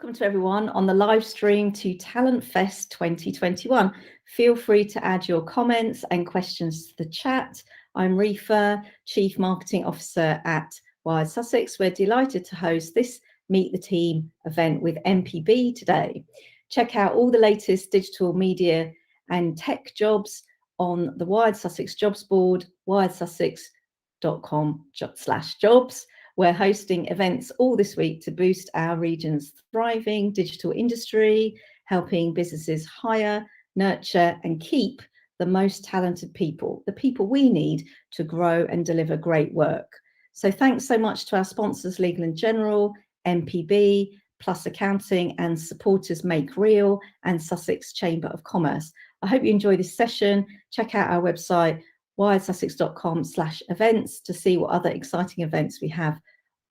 Welcome to everyone on the live stream to Talent Fest 2021. Feel free to add your comments and questions to the chat. I'm Rifa, Chief Marketing Officer at Wired Sussex. We're delighted to host this Meet the Team event with MPB today. Check out all the latest digital media and tech jobs on the Wired Sussex jobs board, wiredsussex.com/jobs. We're hosting events all this week to boost our region's thriving digital industry, helping businesses hire, nurture and keep the most talented people, the people we need to grow and deliver great work. So thanks so much to our sponsors, Legal & General, MPB, Plus Accounting and supporters Make Real and Sussex Chamber of Commerce. I hope you enjoy this session. Check out our website, wiredsussex.com/events to see what other exciting events we have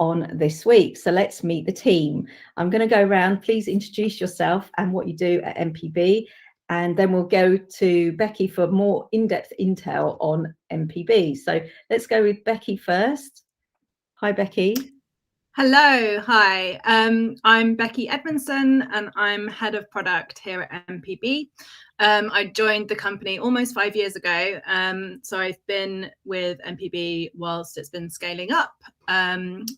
on this week. So let's meet the team. I'm going to go around. Please introduce yourself and what you do at MPB, and then we'll go to Becci for more in-depth intel on MPB. So let's go with Becci first. Hi, Becci. Hello, hi. I'm Becci Edmondson and I'm Head of Product here at MPB. I joined the company almost 5 years ago. So I've been with MPB whilst it's been scaling up.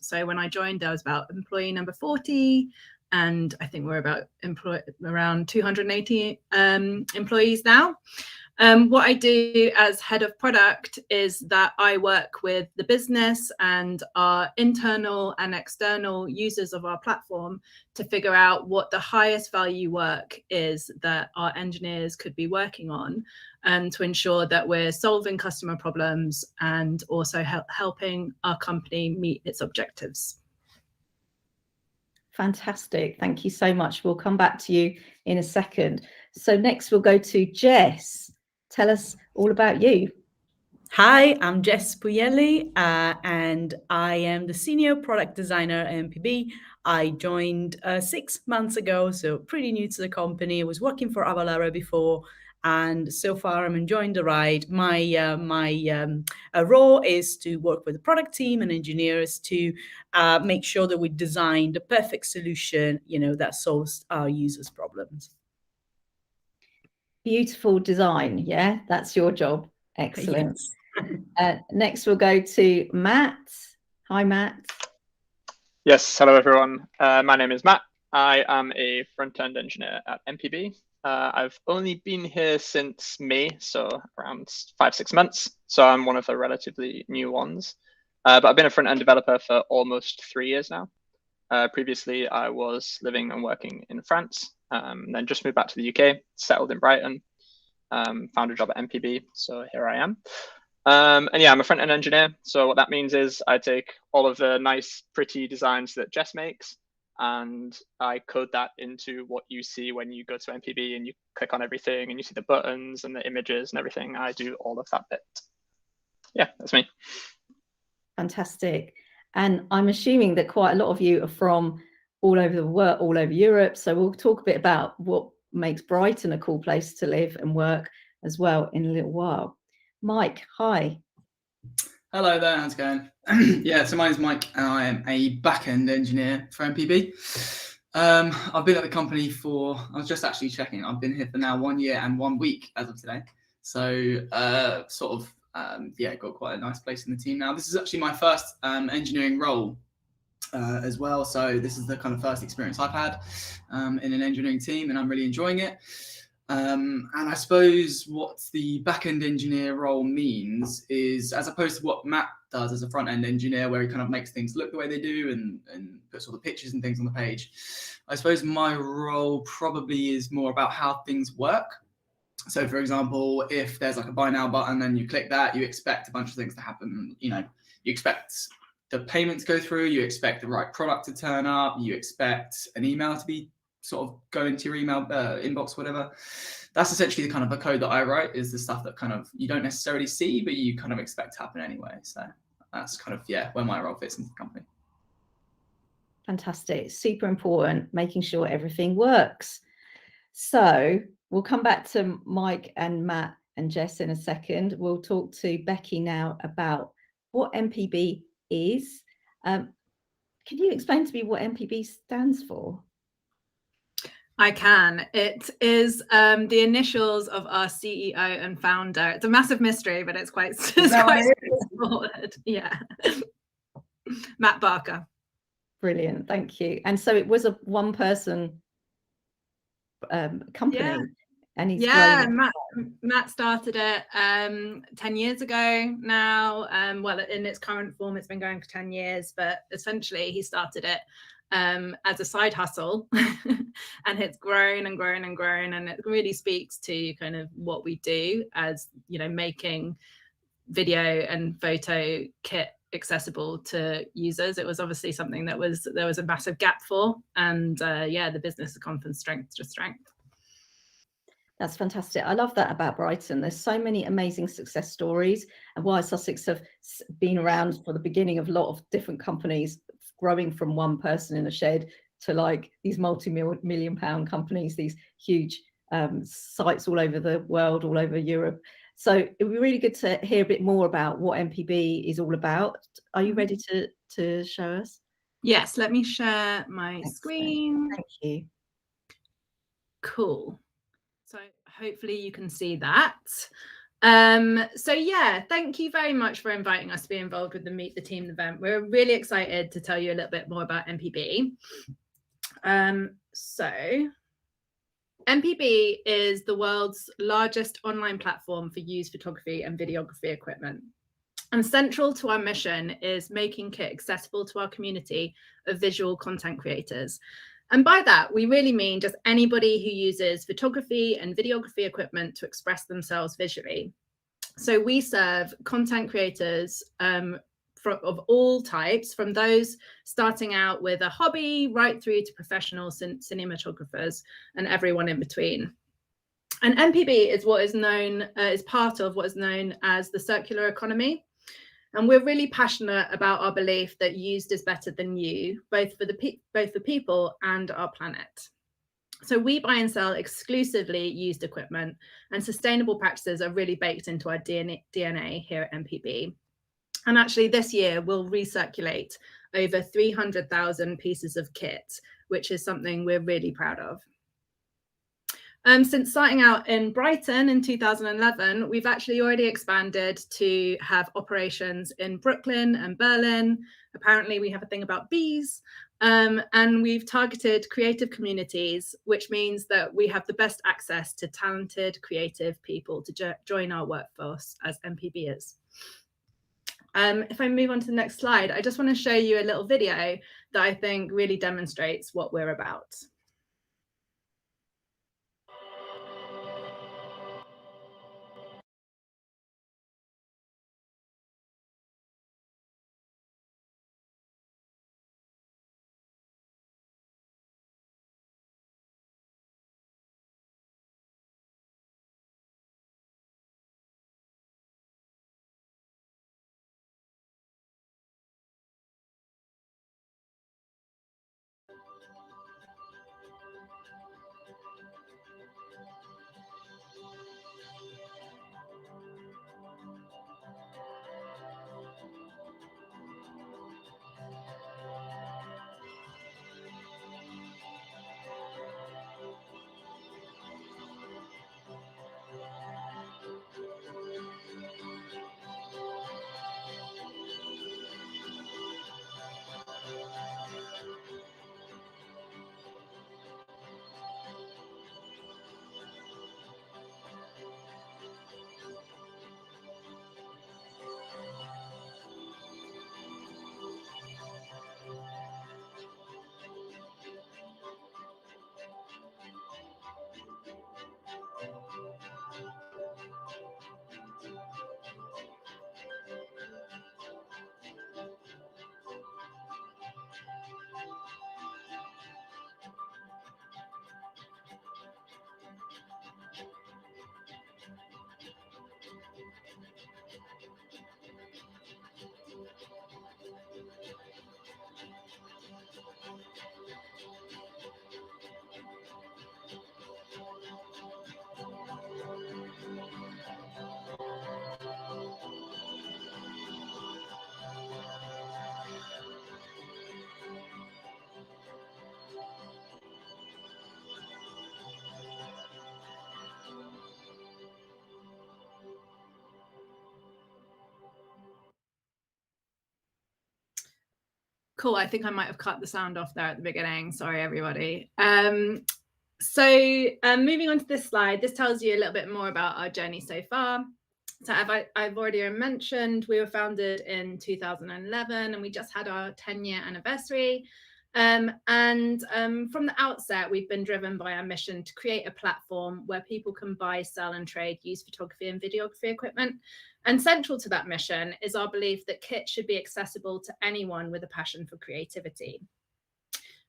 So when I joined, I was about employee number 40, and I think we're about around 280 employees now. What I do as head of product is that I work with the business and our internal and external users of our platform to figure out what the highest value work is that our engineers could be working on, and to ensure that we're solving customer problems and also helping our company meet its objectives. Fantastic. Thank you so much. We'll come back to you in a second. So next we'll go to Gess. Tell us all about you. Hi, I'm Gess Pugliellei, and I am the Senior Product Designer at MPB. I joined 6 months ago, so pretty new to the company. I was working for Avalara before, and so far I'm enjoying the ride. My role is to work with the product team and engineers to make sure that we design the perfect solution, that solves our users' problems. Beautiful design. Yeah, that's your job. Excellent. Yes. Next, we'll go to Matt. Hi, Matt. Yes, hello, everyone. My name is Matt. I am a front-end engineer at MPB. I've only been here since May, so around 5-6 months. So I'm one of the relatively new ones. But I've been a front-end developer for almost 3 years now. Previously, I was living and working in France. Then just moved back to the UK, settled in Brighton, found a job at MPB, so here I am. And yeah, I'm a front-end engineer. So what that means is I take all of the nice, pretty designs that Gess makes, and I code that into what you see when you go to MPB and you click on everything and you see the buttons and the images and everything. I do all of that bit. Yeah, that's me. Fantastic. And I'm assuming that quite a lot of you are from all over the world, all over Europe. So we'll talk a bit about what makes Brighton a cool place to live and work as well in a little while. Mike, hi. Hello there, how's it going? Yeah, so my name's Mike and I am a back-end engineer for MPB. I've been at the company I was just actually checking, I've been here for now 1 year and 1 week as of today. So got quite a nice place in the team now. This is actually my first engineering role as well. So this is the kind of first experience I've had in an engineering team, and I'm really enjoying it. And I suppose what the back-end engineer role means is, as opposed to what Matt does as a front-end engineer, where he kind of makes things look the way they do and puts all the pictures and things on the page, I suppose my role probably is more about how things work. So for example, if there's like a buy now button and you click that, you expect a bunch of things to happen. You expect the payment to go through, you expect the right product to turn up, you expect an email to be sort of go into your email inbox, whatever. That's essentially the kind of the code that I write, is the stuff that kind of you don't necessarily see, but you kind of expect to happen anyway. So that's kind of, where my role fits into the company. Fantastic. Super important, making sure everything works. So we'll come back to Mike and Matt and Gess in a second. We'll talk to Becci now about what MPB is. Can you explain to me what MPB stands for? I can. It is the initials of our CEO and founder. It's a massive mystery, but it's quite straightforward. Yeah. Matt Barker. Brilliant, thank you. And so it was a one-person company, Yeah. and he's Matt started it 10 years ago now. Well, in its current form, it's been going for 10 years, but essentially he started it as a side hustle, and it's grown and grown and grown, and it really speaks to kind of what we do as, you know, making video and photo kit accessible to users. It was obviously something that there was a massive gap for, and yeah, the business has gone from strength to strength. That's fantastic. I love that about Brighton. There's so many amazing success stories, and why Sussex have been around for the beginning of a lot of different companies, growing from one person in a shed to like these multi-million pound companies, these huge sites all over the world, all over Europe. So it would be really good to hear a bit more about what MPB is all about. Are you ready to show us? Yes, let me share my screen. Thank you. Cool. So hopefully you can see that. So yeah, thank you very much for inviting us to be involved with the Meet the Team event. We're really excited to tell you a little bit more about MPB. So MPB is the world's largest online platform for used photography and videography equipment. And central to our mission is making kit accessible to our community of visual content creators. And by that, we really mean just anybody who uses photography and videography equipment to express themselves visually. So we serve content creators of all types, from those starting out with a hobby right through to professional cinematographers and everyone in between. And MPB is what is known, is part of what is known as the circular economy. And we're really passionate about our belief that used is better than new, both for people and our planet. So we buy and sell exclusively used equipment, and sustainable practices are really baked into our DNA here at MPB. And actually this year we'll recirculate over 300,000 pieces of kit, which is something we're really proud of. Since starting out in Brighton in 2011, we've actually already expanded to have operations in Brooklyn and Berlin. Apparently we have a thing about bees. And we've targeted creative communities, which means that we have the best access to talented, creative people to join our workforce as MPBers. If I move on to the next slide, I just want to show you a little video that I think really demonstrates what we're about. Cool. I think I might have cut the sound off there at the beginning. Sorry, everybody. Moving on to this slide, this tells you a little bit more about our journey so far. So I've already mentioned, we were founded in 2011 and we just had our 10-year anniversary. From the outset, we've been driven by our mission to create a platform where people can buy, sell and trade used photography and videography equipment. And central to that mission is our belief that kit should be accessible to anyone with a passion for creativity.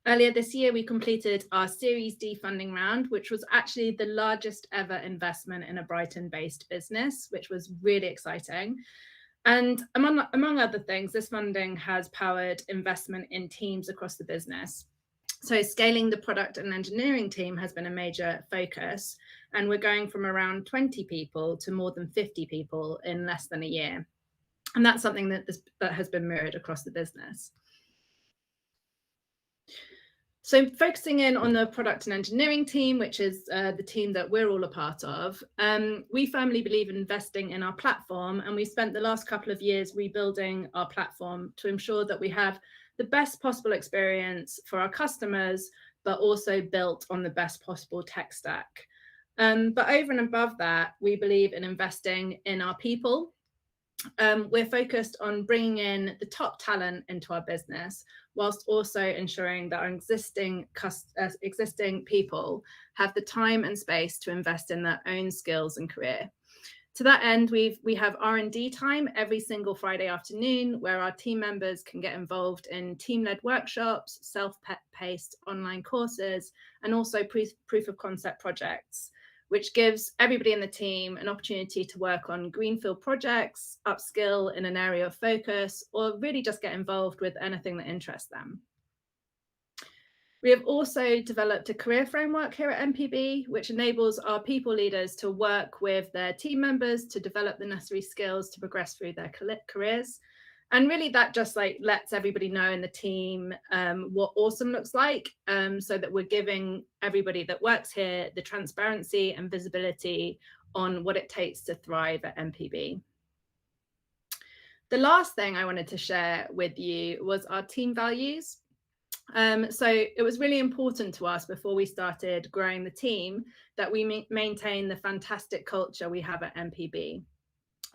Earlier this year, we completed our Series D funding round, which was actually the largest ever investment in a Brighton-based business, which was really exciting. And among other things, this funding has powered investment in teams across the business. So scaling the product and engineering team has been a major focus, and we're going from around 20 people to more than 50 people in less than a year. And that's something that has been mirrored across the business. So focusing in on the product and engineering team, which is the team that we're all a part of, we firmly believe in investing in our platform, and we spent the last couple of years rebuilding our platform to ensure that we have the best possible experience for our customers, but also built on the best possible tech stack. But over and above that, we believe in investing in our people. We're focused on bringing in the top talent into our business, whilst also ensuring that our existing people have the time and space to invest in their own skills and career. To that end, we have R&D time every single Friday afternoon, where our team members can get involved in team-led workshops, self-paced online courses, and also proof of concept projects, which gives everybody in the team an opportunity to work on greenfield projects, upskill in an area of focus, or really just get involved with anything that interests them. We have also developed a career framework here at MPB, which enables our people leaders to work with their team members to develop the necessary skills to progress through their careers. And really that just lets everybody know in the team what awesome looks like, so that we're giving everybody that works here the transparency and visibility on what it takes to thrive at MPB. The last thing I wanted to share with you was our team values. So it was really important to us before we started growing the team that we maintain the fantastic culture we have at MPB.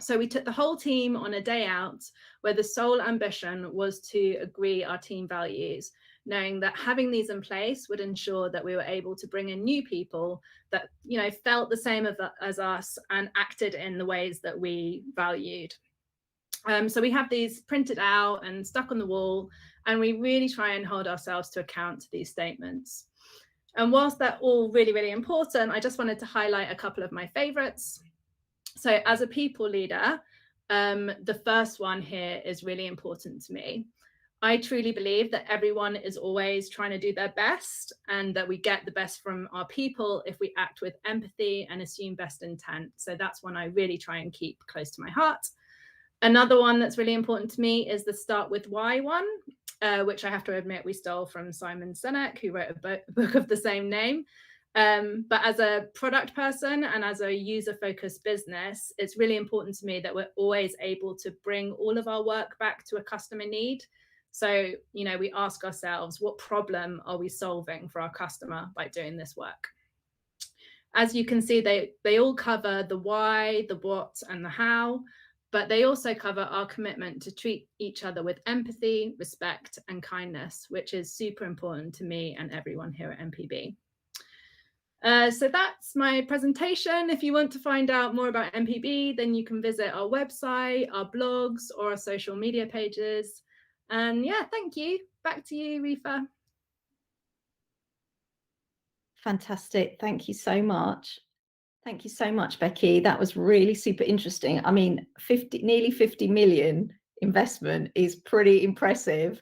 So we took the whole team on a day out where the sole ambition was to agree our team values, knowing that having these in place would ensure that we were able to bring in new people that, you know, felt the same as us and acted in the ways that we valued. So we have these printed out and stuck on the wall, and we really try and hold ourselves to account to these statements. And whilst they're all really, really important, I just wanted to highlight a couple of my favorites. So as a people leader, the first one here is really important to me. I truly believe that everyone is always trying to do their best, and that we get the best from our people if we act with empathy and assume best intent. So that's one I really try and keep close to my heart. Another one that's really important to me is the start with why one, which I have to admit we stole from Simon Sinek, who wrote a book of the same name. But as a product person and as a user-focused business, it's really important to me that we're always able to bring all of our work back to a customer need. So, you know, we ask ourselves, what problem are we solving for our customer by doing this work? As you can see, they all cover the why, the what, and the how, but they also cover our commitment to treat each other with empathy, respect, and kindness, which is super important to me and everyone here at MPB. So that's my presentation. If you want to find out more about MPB, then you can visit our website, our blogs, or our social media pages. And yeah, thank you. Back to you, Rifa. Fantastic. Thank you so much. Thank you so much, Becci. That was really super interesting. I mean, nearly 50 million investment is pretty impressive.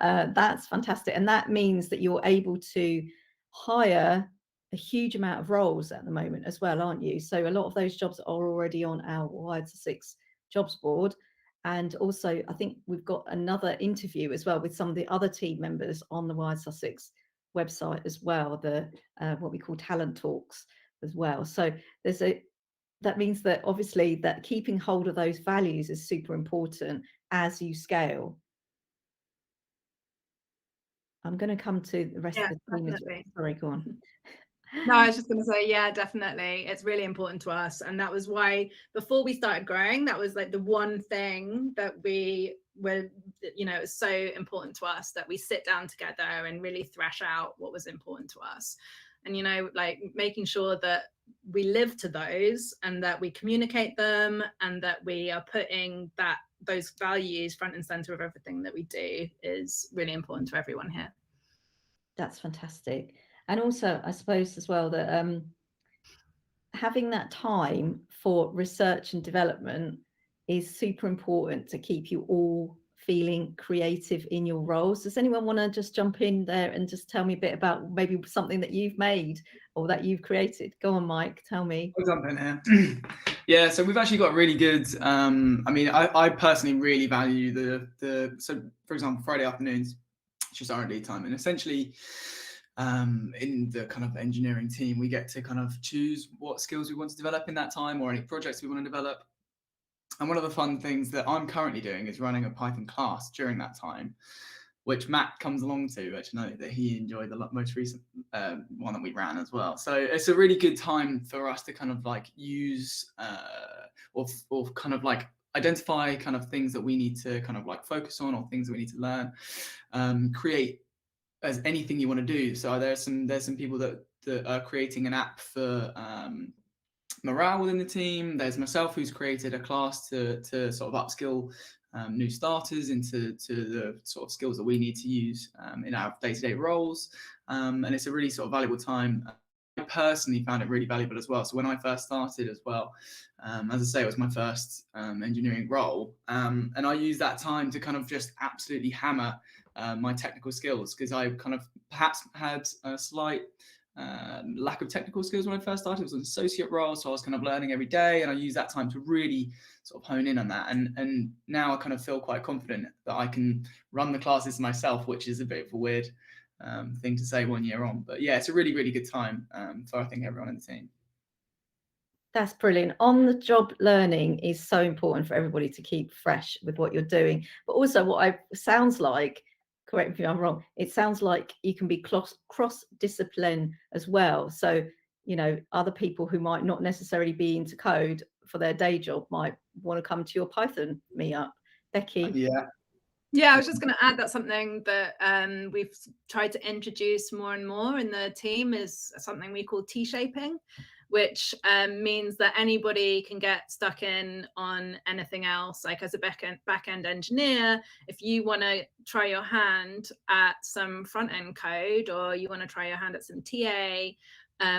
That's fantastic. And that means that you're able to hire a huge amount of roles at the moment as well, aren't you? So a lot of those jobs are already on our Wired Sussex jobs board. And also, I think we've got another interview as well with some of the other team members on the Wired Sussex website as well, the what we call talent talks as well. So that means that obviously that keeping hold of those values is super important as you scale. I'm going to come to the rest of the team as well. Definitely. Sorry, go on. No, I was just going to say, yeah, definitely. It's really important to us. And that was why before we started growing, that was like the one thing that we were, you know, it was so important to us that we sit down together and really thrash out what was important to us. And, you know, like making sure that we live to those and that we communicate them and that we are putting those values front and center of everything that we do is really important to everyone here. That's fantastic. And also, I suppose as well that having that time for research and development is super important to keep you all feeling creative in your roles. Does anyone want to just jump in there and just tell me a bit about maybe something that you've made or that you've created? Go on, Mike, tell me. I'll jump in here. Yeah, so we've actually got really good, I mean, I personally really value so for example, Friday afternoons, it's just R&D time. And essentially, in the kind of engineering team, we get to kind of choose what skills we want to develop in that time or any projects we want to develop. And one of the fun things that I'm currently doing is running a Python class during that time, which Matt comes along to, which I know that he enjoyed the most recent one that we ran as well. So it's a really good time for us to kind of like use or kind of like identify kind of things that we need to kind of like focus on or things that we need to learn, create as anything you want to do. So there's some people that are creating an app for morale within the team. There's myself who's created a class to sort of upskill new starters into the sort of skills that we need to use in our day-to-day roles. And it's a really sort of valuable time. I personally found it really valuable as well. So when I first started as well, as I say, it was my first engineering role. And I used that time to kind of just absolutely hammer my technical skills, because I kind of perhaps had a slight lack of technical skills when I first started. It was an associate role, so I was kind of learning every day, and I used that time to really sort of hone in on that. And now I kind of feel quite confident that I can run the classes myself, which is a bit of a weird thing to say 1 year on. But yeah, it's a really, really good time for I think everyone in the team. That's brilliant. On the job learning is so important for everybody to keep fresh with what you're doing. But also what sounds like, correct me if I'm wrong, it sounds like you can be cross-discipline as well. So, you know, other people who might not necessarily be into code for their day job might want to come to your Python meetup. Becci? Yeah, I was just going to add that something that we've tried to introduce more and more in the team is something we call T-shaping, which means that anybody can get stuck in on anything else. Like as a back-end engineer, if you want to try your hand at some front-end code, or you want to try your hand at some TA,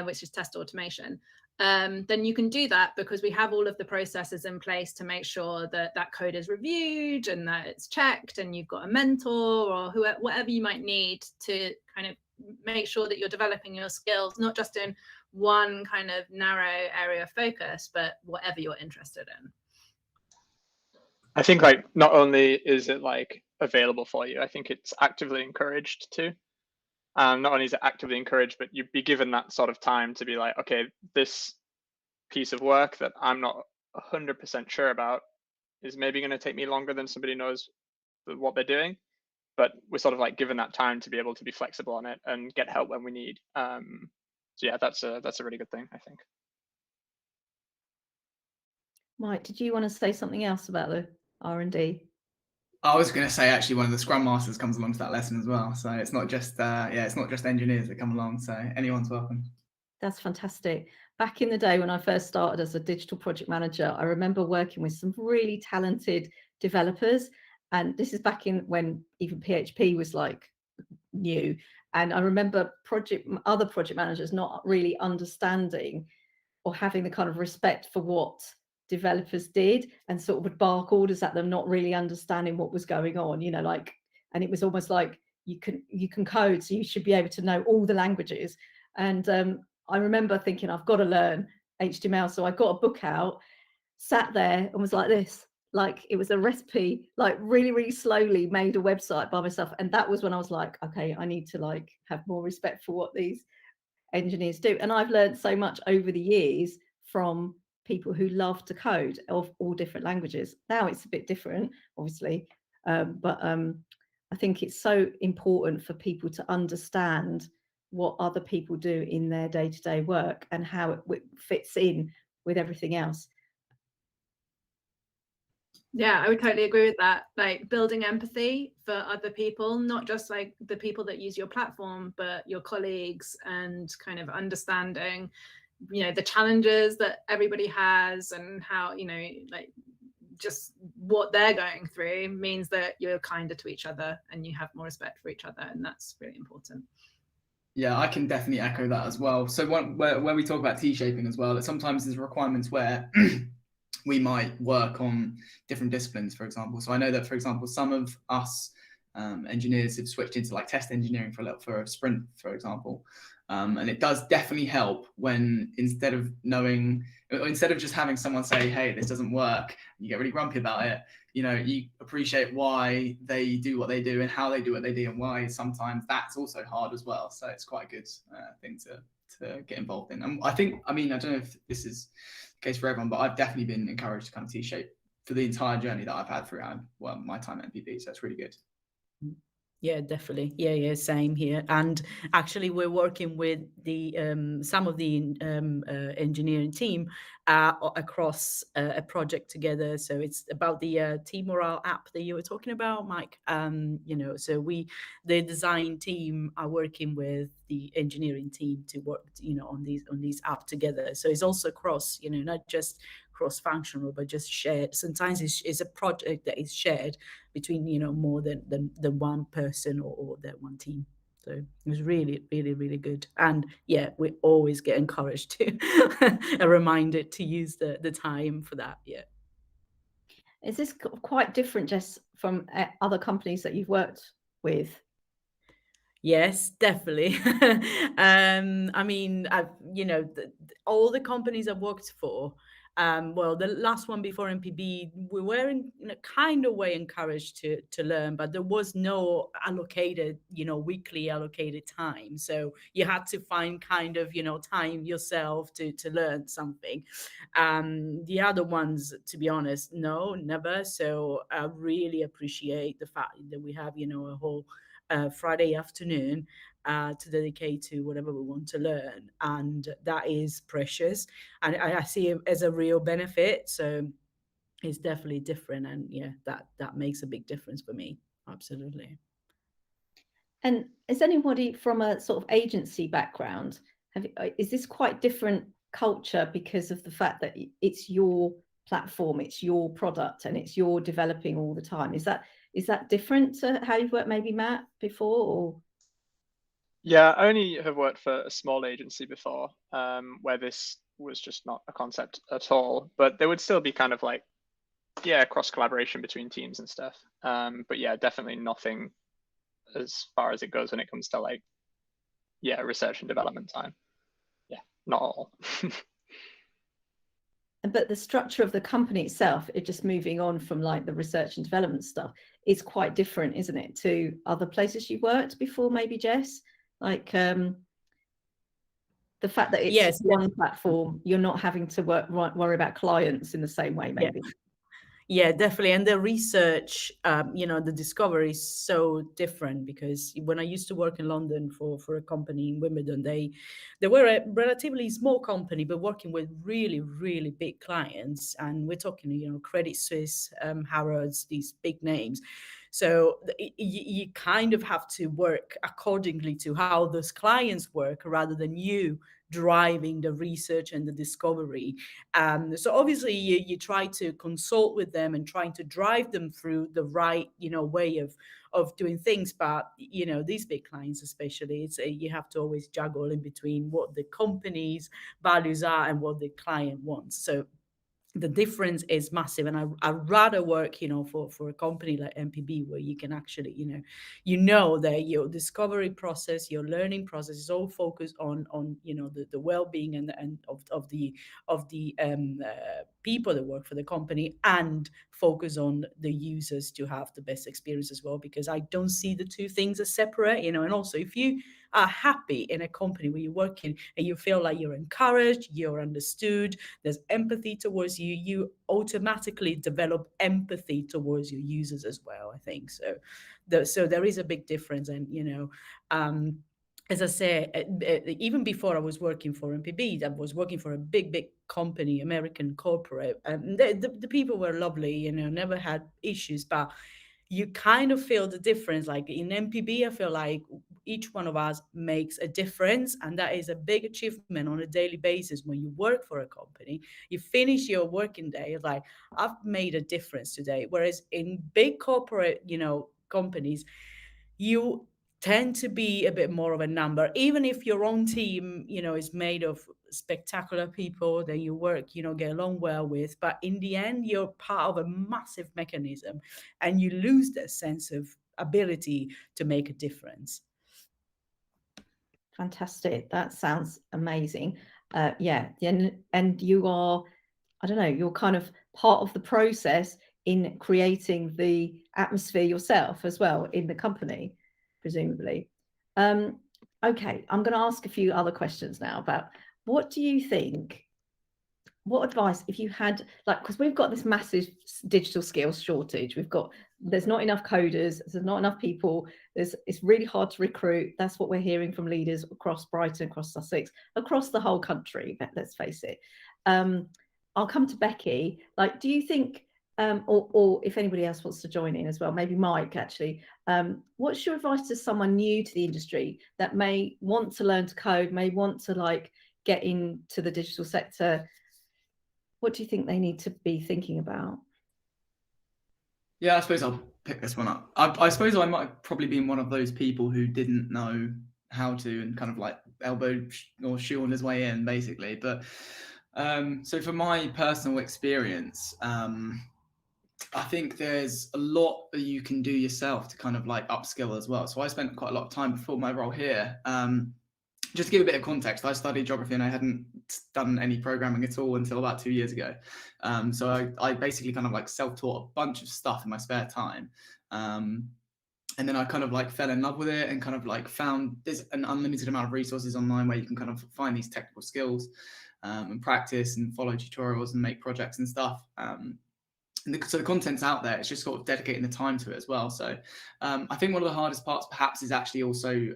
which is test automation, then you can do that, because we have all of the processes in place to make sure that that code is reviewed and that it's checked, and you've got a mentor or whatever you might need to kind of make sure that you're developing your skills, not just in one kind of narrow area of focus, but whatever you're interested in. I think like not only is it like available for you, I think it's actively encouraged too. Not only is it actively encouraged, but you'd be given that sort of time to be like, okay, this piece of work that I'm not 100% sure about is maybe going to take me longer than somebody knows what they're doing. But we're sort of like given that time to be able to be flexible on it and get help when we need. So yeah, that's a really good thing, I think. Mike, did you want to say something else about the R&D? I was going to say actually one of the Scrum Masters comes along to that lesson as well. So it's not just it's not just engineers that come along. So anyone's welcome. That's fantastic. Back in the day when I first started as a digital project manager, I remember working with some really talented developers. And this is back in when even PHP was like new. And I remember other project managers not really understanding or having the kind of respect for what developers did, and sort of would bark orders at them, not really understanding what was going on, you know, like, and it was almost like you can code, so you should be able to know all the languages. And I remember thinking, I've got to learn HTML. So I got a book out, sat there and was like this, like it was a recipe, like really, really slowly made a website by myself. And that was when I was like, okay, I need to like have more respect for what these engineers do. And I've learned so much over the years from people who love to code of all different languages. Now it's a bit different, obviously, but I think it's so important for people to understand what other people do in their day-to-day work and how it fits in with everything else. Yeah, I would totally agree with that. Like building empathy for other people, not just like the people that use your platform, but your colleagues, and kind of understanding, you know, the challenges that everybody has and how, you know, like just what they're going through means that you're kinder to each other and you have more respect for each other. And that's really important. Yeah, I can definitely echo that as well. So where we talk about T-shaping as well, that sometimes there's requirements where we might work on different disciplines, for example. So I know that, for example, some of us engineers have switched into like test engineering for a sprint, for example. And it does definitely help when instead of just having someone say, hey, this doesn't work, you get really grumpy about it, you know, you appreciate why they do what they do and how they do what they do and why sometimes that's also hard as well. So it's quite a good thing to get involved in. And I don't know if this is the case for everyone, but I've definitely been encouraged to kind of T-shape for the entire journey that I've had throughout my time at MPB. So it's really good. Yeah, definitely. Yeah, same here. And actually, we're working with the some of the engineering team across a project together. So it's about the team morale app that you were talking about, Mike. You know, so the design team are working with the engineering team to work, you know, on these app together. So it's also cross, you know, not just cross-functional, but just shared. Sometimes it's a project that is shared between, you know, more than one person or that one team. So it was really, really, really good. And yeah, we always get encouraged to a reminder to use the time for that. Yeah. Is this quite different, Jess, from other companies that you've worked with? Yes, definitely. I mean, you know, all the companies I've worked for, well, the last one before MPB, we were in a kind of way encouraged to learn, but there was no allocated, you know, weekly allocated time. So you had to find kind of, you know, time yourself to learn something. The other ones, to be honest, no, never. So I really appreciate the fact that we have, you know, a whole Friday afternoon to dedicate to whatever we want to learn, and that is precious, and I see it as a real benefit. So it's definitely different, and yeah, that makes a big difference for me. Absolutely. And is anybody from a sort of agency background? Is this quite different culture because of the fact that it's your platform, it's your product, and it's your developing all the time? Is that different to how you've worked, maybe Matt, before? Or? Yeah, I only have worked for a small agency before, where this was just not a concept at all. But there would still be kind of like, yeah, cross collaboration between teams and stuff. But yeah, definitely nothing as far as it goes when it comes to like, yeah, research and development time. Yeah, not all. But the structure of the company itself, it just moving on from like the research and development stuff, is quite different, isn't it, to other places you've worked before, maybe, Jess? Like the fact that it's one platform, you're not having to worry about clients in the same way, maybe. Yeah, definitely. And the research, you know, the discovery is so different, because when I used to work in London for a company in Wimbledon, they were a relatively small company, but working with really, really big clients. And we're talking, you know, Credit Suisse, Harrods, these big names. So you kind of have to work accordingly to how those clients work rather than you driving the research and the discovery. So obviously you try to consult with them and trying to drive them through the right, you know, way of doing things. But, you know, these big clients especially, you have to always juggle in between what the company's values are and what the client wants. So the difference is massive, and I'd rather work, you know, for a company like MPB, where you can actually, you know that your discovery process, your learning process is all focused on you know, the well-being and of the people that work for the company, and focus on the users to have the best experience as well, because I don't see the two things as separate, you know. And also, if you are happy in a company where you're working and you feel like you're encouraged, you're understood, there's empathy towards you, you automatically develop empathy towards your users as well, I think. So So there is a big difference. And, as I say, even before I was working for MPB, I was working for a big company, American corporate. And the people were lovely, never had issues, but you kind of feel the difference. Like in MPB, I feel like each one of us makes a difference. And that is a big achievement on a daily basis. When you work for a company, you finish your working day, it's like, I've made a difference today. Whereas in big corporate, companies, you tend to be a bit more of a number, even if your own team, is made of spectacular people that you work, get along well with. But in the end, you're part of a massive mechanism and you lose that sense of ability to make a difference. Fantastic. That sounds amazing. Yeah. And you are, I don't know, you're kind of part of the process in creating the atmosphere yourself as well in the company, presumably. Okay, I'm going to ask a few other questions now about what do you think, what advice, if you had, like, because we've got this massive digital skills shortage, there's not enough coders, there's not enough people, it's really hard to recruit. That's what we're hearing from leaders across Brighton, across Sussex, across the whole country, let's face it. I'll come to Becci. Like, do you think, or if anybody else wants to join in as well, maybe Mike, actually, what's your advice to someone new to the industry that may want to learn to code, may want to get into the digital sector? What do you think they need to be thinking about? Yeah, I suppose I'll pick this one up. I suppose I might have probably been one of those people who didn't know how to and kind of elbow or shoe on his way in, basically. But so for my personal experience, I think there's a lot that you can do yourself to kind of upskill as well. So I spent quite a lot of time before my role here. Just to give a bit of context, I studied geography and I hadn't done any programming at all until about 2 years ago. So I basically kind of self-taught a bunch of stuff in my spare time. And then I kind of fell in love with it and kind of found there's an unlimited amount of resources online where you can kind of find these technical skills and practice and follow tutorials and make projects and stuff. So the content's out there. It's just sort of dedicating the time to it as well. So I think one of the hardest parts perhaps is actually also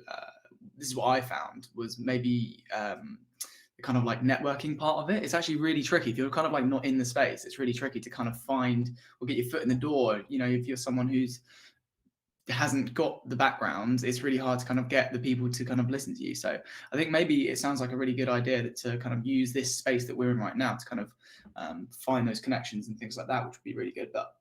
this is what I found was maybe the kind of networking part of it. It's actually really tricky if you're kind of not in the space. It's really tricky to kind of find or get your foot in the door. If you're someone who's hasn't got the background, it's really hard to kind of get the people to kind of listen to you. So I think maybe it sounds like a really good idea to kind of use this space that we're in right now to kind of find those connections and things like that, which would be really good. But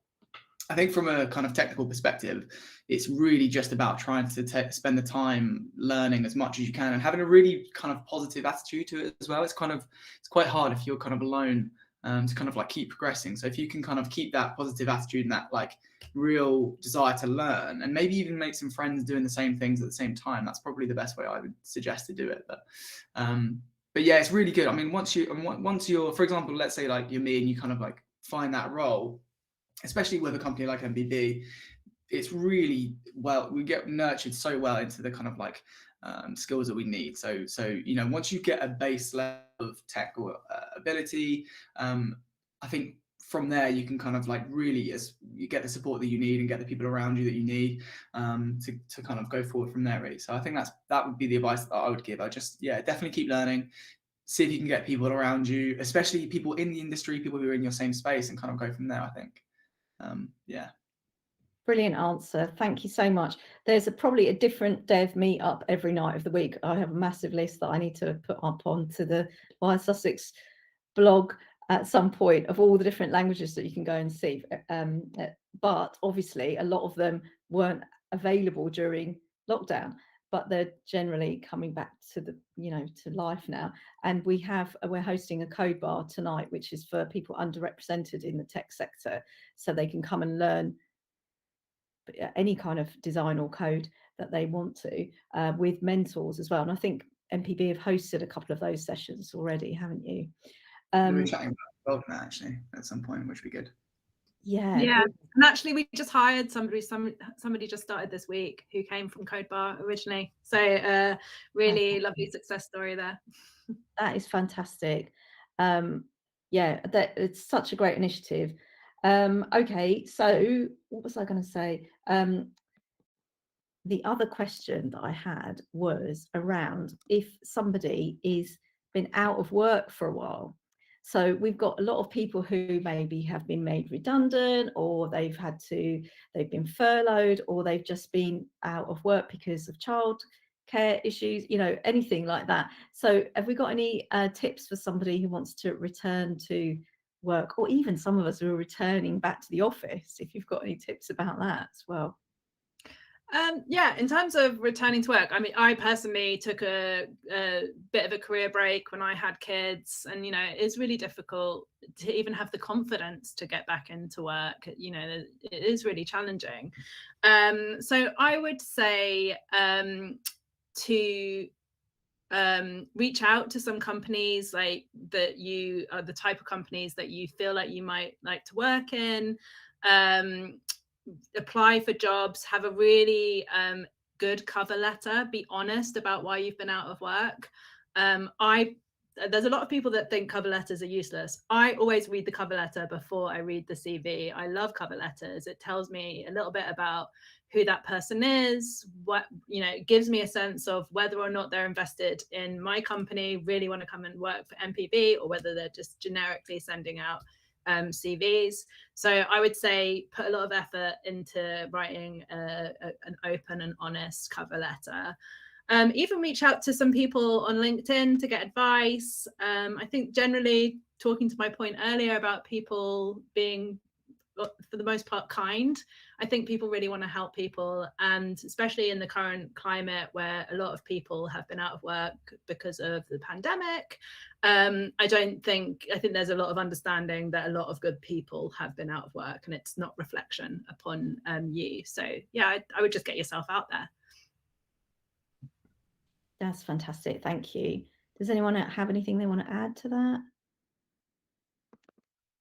I think from a kind of technical perspective, it's really just about trying to spend the time learning as much as you can and having a really kind of positive attitude to it as well. It's quite hard if you're kind of alone to kind of keep progressing. So if you can kind of keep that positive attitude and that real desire to learn and maybe even make some friends doing the same things at the same time, that's probably the best way I would suggest to do it. But yeah, it's really good. I mean, once you're, for example, let's say you're me and you kind of find that role, especially with a company like MPB, it's really we get nurtured so well into the kind of skills that we need. So once you get a base level of technical ability, I think from there you can kind of really you get the support that you need and get the people around you that you need to kind of go forward from there, really. So I think that would be the advice that I would give. Definitely keep learning. See if you can get people around you, especially people in the industry, people who are in your same space, and kind of go from there, I think. Yeah. Brilliant answer. Thank you so much. There's probably a different dev meetup every night of the week. I have a massive list that I need to put up onto the Why Sussex blog at some point of all the different languages that you can go and see. But obviously a lot of them weren't available during lockdown, but they're generally coming back to to life now. And we're hosting a code bar tonight, which is for people underrepresented in the tech sector, so they can come and learn any kind of design or code that they want to, with mentors as well. And I think MPB have hosted a couple of those sessions already, haven't you? We were chatting about that actually at some point, which would be good. Yeah, and actually we just hired somebody just started this week who came from Code Bar originally, so really lovely success story there. That is fantastic. It's such a great initiative. Okay, so what was I going to say? the other question that I had was around if somebody is been out of work for a while. So we've got a lot of people who maybe have been made redundant, or they've been furloughed, or they've just been out of work because of childcare issues, anything like that. So have we got any tips for somebody who wants to return to work, or even some of us who are returning back to the office, if you've got any tips about that as well? Yeah, in terms of returning to work, I mean, I personally took a bit of a career break when I had kids, and it's really difficult to even have the confidence to get back into work. It is really challenging. So I would say to reach out to some companies like that you are the type of companies that you feel like you might like to work in. Apply for jobs, have a really good cover letter, be honest about why you've been out of work. There's a lot of people that think cover letters are useless. I always read the cover letter before I read the CV. I love cover letters. It tells me a little bit about who that person is, it gives me a sense of whether or not they're invested in my company, really want to come and work for MPB, or whether they're just generically sending out CVs. So I would say put a lot of effort into writing an open and honest cover letter. Even reach out to some people on LinkedIn to get advice. I think generally, talking to my point earlier about people being, for the most part, kind, I think people really want to help people, and especially in the current climate where a lot of people have been out of work because of the pandemic. I think there's a lot of understanding that a lot of good people have been out of work, and it's not reflection upon you. So yeah, I would just get yourself out there. That's fantastic. Thank you. Does anyone have anything they want to add to that?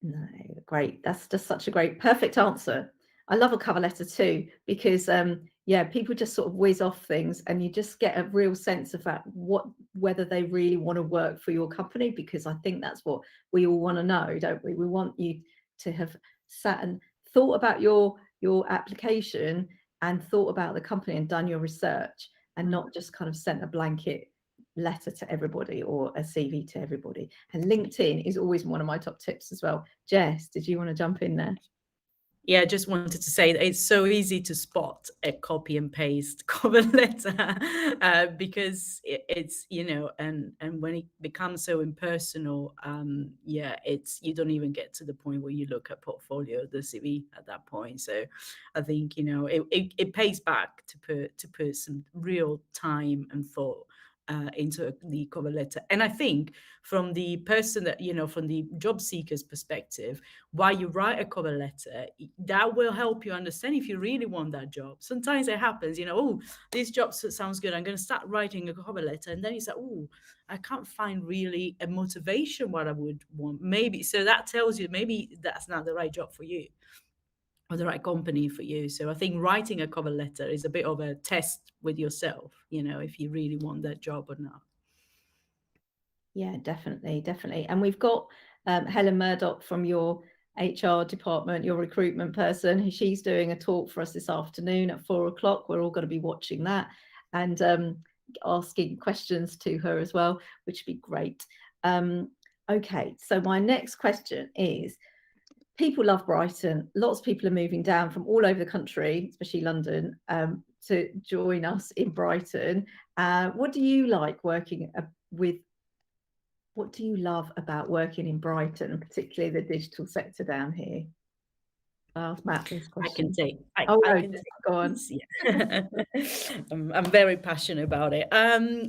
No, great. That's just such a perfect answer. I love a cover letter too, because people just sort of whiz off things, and you just get a real sense of that, whether they really want to work for your company, because I think that's what we all want to know, don't we? We want you to have sat and thought about your application and thought about the company and done your research, and not just kind of sent a blanket letter to everybody or a CV to everybody. And LinkedIn is always one of my top tips as well. Jess, did you want to jump in there? Yeah, I just wanted to say that it's so easy to spot a copy and paste cover letter because it's, and when it becomes so impersonal, you don't even get to the point where you look at portfolio, the CV at that point. So I think, it pays back to put some real time and thought into the cover letter. And I think from the person that, from the job seeker's perspective, while you write a cover letter, that will help you understand if you really want that job. Sometimes it happens, this job sounds good, I'm going to start writing a cover letter. And then you say, I can't find really a motivation what I would want. Maybe, so that tells you maybe that's not the right job for you, or the right company for you. So I think writing a cover letter is a bit of a test with yourself, if you really want that job or not. Yeah, definitely. And we've got Helen Murdoch from your HR department, your recruitment person. She's doing a talk for us this afternoon at 4:00. We're all going to be watching that and asking questions to her as well, which would be great. Okay, so my next question is, people love Brighton. Lots of people are moving down from all over the country, especially London, to join us in Brighton. What do you like working with? What do you love about working in Brighton, and particularly the digital sector down here? I'll ask Matt this question. I can take. Go on. Yeah. I'm very passionate about it.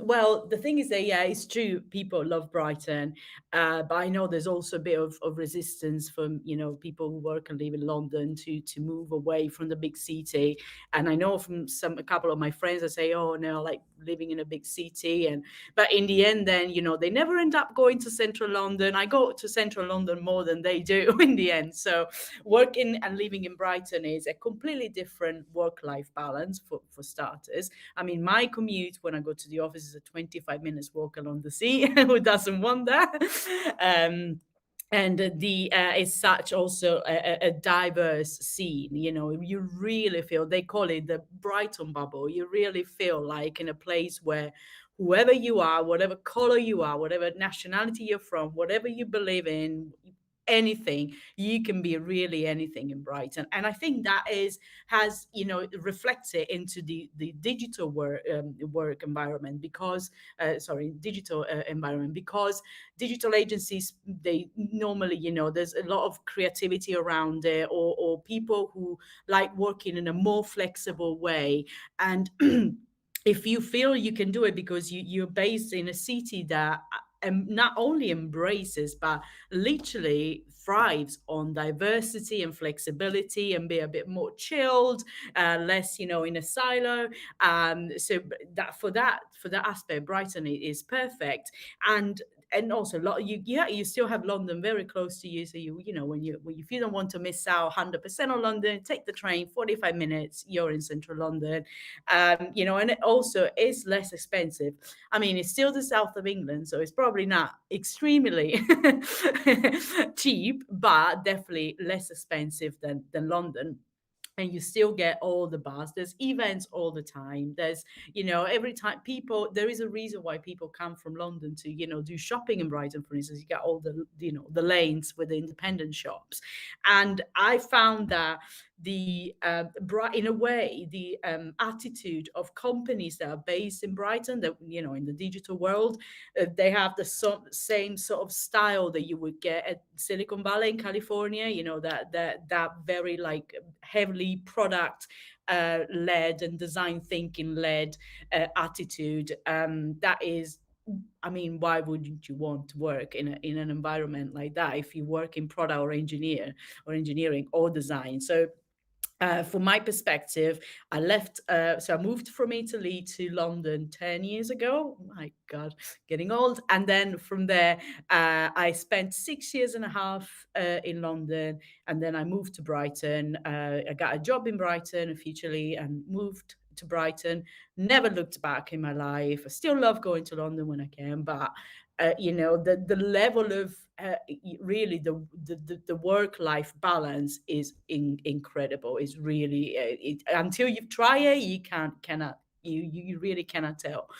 Well, the thing is that, it's true, people love Brighton, but I know there's also a bit of resistance from, people who work and live in London to move away from the big city. And I know from a couple of my friends that say, oh, no, like living in a big city. But in the end, then, they never end up going to central London. I go to central London more than they do in the end. So working and living in Brighton is a completely different work-life balance for starters. I mean, my commute when I go to the office is a 25 minutes walk along the sea. Who doesn't want that? and it's such also a diverse scene. You know, you really feel, they call it the Brighton bubble. You really feel like in a place where whoever you are, whatever color you are, whatever nationality you're from, whatever you believe in, anything, you can be really anything in Brighton. And I think that has, you know, reflected into the digital work environment, because digital environment, because digital agencies, they normally, you know, there's a lot of creativity around it, or people who like working in a more flexible way. And if you feel you can do it because you're based in a city that not only embraces but literally thrives on diversity and flexibility, and be a bit more chilled, less, you know, in a silo. So that for that aspect, Brighton is perfect. And also you still have London very close to you, so you know, when if you don't want to miss out 100% on London, take the train, 45 minutes, you're in central London. You know, and it also is less expensive. I mean, it's still the south of England, so it's probably not extremely cheap, but definitely less expensive than London. And you still get all the buzz. There's events all the time. There's, you know, every time there is a reason why people come from London to, you know, do shopping in Brighton, for instance. You got all the, you know, the lanes with the independent shops. And I found that in a way, the attitude of companies that are based in Brighton, that, you know, in the digital world, they have the same sort of style that you would get at Silicon Valley in California, you know, that very like heavily product led and design thinking led attitude. That is, I mean, why wouldn't you want to work in an environment like that if you work in product or engineering or design? So from my perspective, I left, so I moved from Italy to London 10 years ago. Oh my God, getting old. And then from there, I spent 6 years and a half in London. And then I moved to Brighton. I got a job in Brighton officially and moved to Brighton. Never looked back in my life. I still love going to London when I can, but you know, the level of really the work-life balance is incredible. It's really until you try it, you really cannot tell.